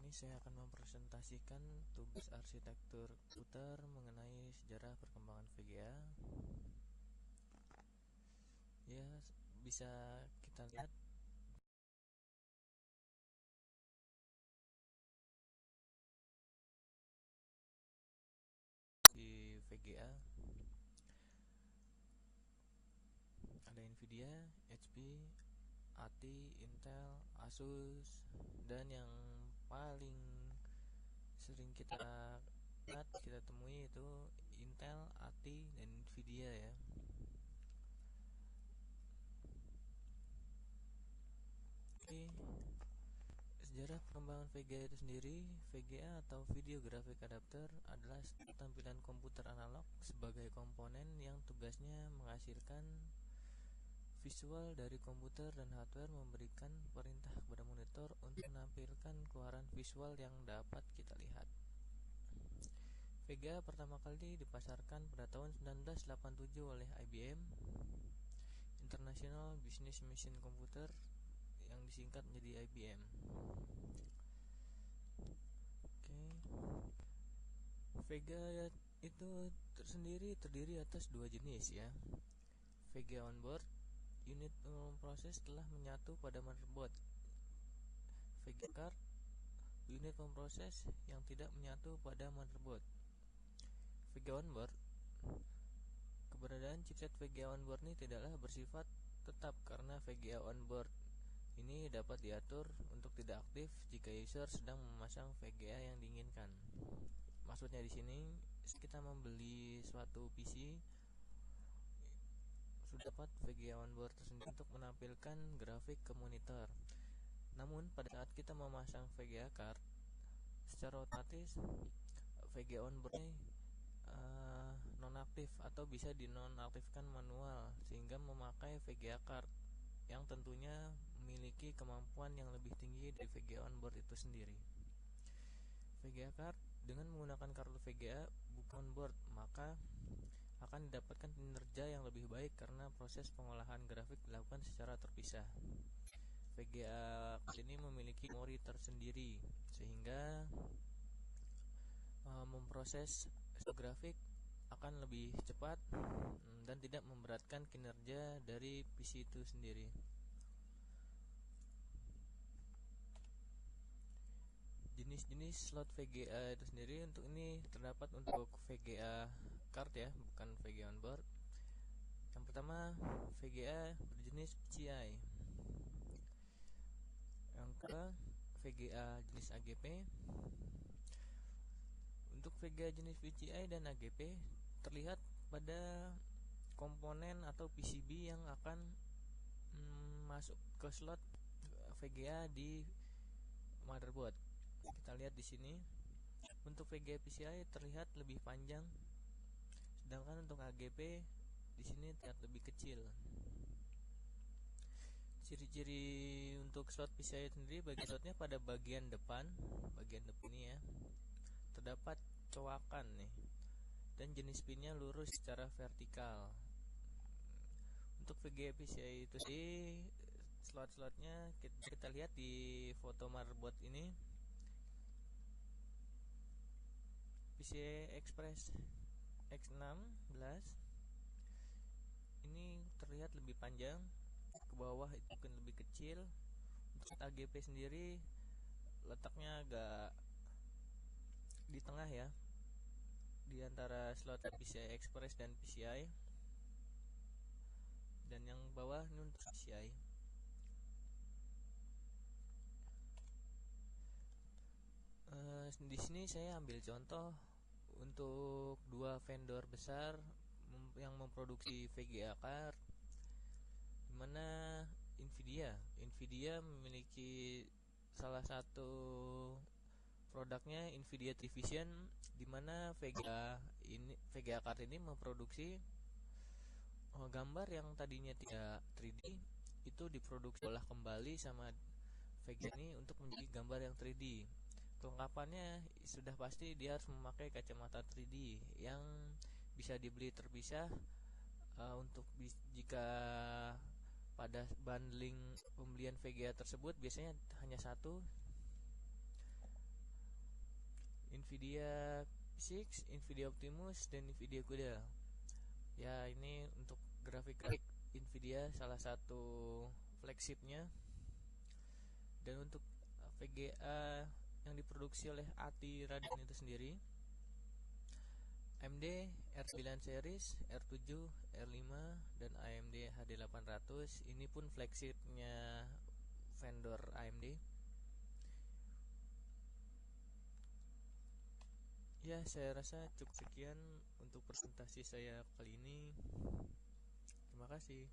Ini saya akan mempresentasikan tugas arsitektur komputer mengenai sejarah perkembangan VGA. Ya, bisa kita lihat di VGA ada Nvidia, HP, AT, Intel, Asus, dan yang paling sering kita lihat, kita temui itu Intel, AT, dan Nvidia ya. Oke, sejarah perkembangan VGA itu sendiri. VGA atau Video Graphic Adapter adalah tampilan komputer analog sebagai komponen yang tugasnya menghasilkan visual dari komputer dan hardware, memberikan perintah kepada monitor untuk menampilkan keluaran visual yang dapat kita lihat. VGA pertama kali dipasarkan pada tahun 1987 oleh IBM, International Business Machine Computer, yang disingkat menjadi IBM. VGA itu terdiri atas dua jenis ya. VGA onboard, unit memproses telah menyatu pada motherboard. VGA card, unit memproses yang tidak menyatu pada motherboard. VGA onboard, keberadaan chipset VGA onboard ini tidaklah bersifat tetap karena VGA onboard ini dapat diatur untuk tidak aktif jika user sedang memasang VGA yang diinginkan. Maksudnya di sini kita membeli suatu PC sudah dapat VGA onboard tersendiri untuk menampilkan grafik ke monitor. Namun pada saat kita memasang VGA card, secara otomatis VGA onboard ini nonaktif atau bisa dinonaktifkan manual, sehingga memakai VGA card yang tentunya memiliki kemampuan yang lebih tinggi dari VGA onboard itu sendiri. VGA card dengan menggunakan kartu VGA bukan onboard, maka akan didapatkan kinerja yang lebih baik karena proses pengolahan grafik dilakukan secara terpisah. VGA card ini memiliki memori tersendiri sehingga memproses grafik akan lebih cepat dan tidak memberatkan kinerja dari PC itu sendiri. Jenis-jenis slot VGA itu sendiri untuk ini terdapat untuk VGA card ya, bukan VGA onboard. Yang pertama, VGA berjenis PCI. Yang kedua, VGA jenis AGP. Untuk VGA jenis PCI dan AGP terlihat pada komponen atau PCB yang akan masuk ke slot VGA di motherboard. Kita lihat di sini. Untuk VGA PCI terlihat lebih panjang, sedangkan untuk AGP di sini terlihat lebih kecil. Ciri-ciri untuk slot PCI sendiri, bagi slotnya pada bagian depan ini ya, terdapat coakan nih, dan jenis pinnya lurus secara vertikal. Untuk VGA PCI itu sih slot-slotnya kita lihat di foto motherboard ini. PCI Express X16 ini terlihat lebih panjang, ke bawah itu mungkin lebih kecil. Untuk AGP sendiri letaknya agak di tengah ya, di antara slot PCI Express dan PCI, dan yang bawah ini untuk PCI. Di sini saya ambil contoh untuk dua vendor besar yang memproduksi VGA card, dimana Nvidia memiliki salah satu produknya Nvidia Trivision, dimana VGA card ini memproduksi gambar yang tadinya tidak 3D itu diproduksi olah kembali sama VGA ini untuk menjadi gambar yang 3D. Kelengkapannya sudah pasti dia harus memakai kacamata 3D yang bisa dibeli terpisah untuk jika pada bundling pembelian VGA tersebut biasanya hanya satu, Nvidia PIX, Nvidia Optimus, dan Nvidia CUDA. Ya, ini untuk grafik Nvidia salah satu flagshipnya. Dan untuk VGA yang diproduksi oleh ATI Radeon itu sendiri, AMD R9 series, R7, R5, dan AMD HD800. Ini pun flagshipnya vendor AMD. Ya, saya rasa cukup sekian untuk presentasi saya kali ini. Terima kasih.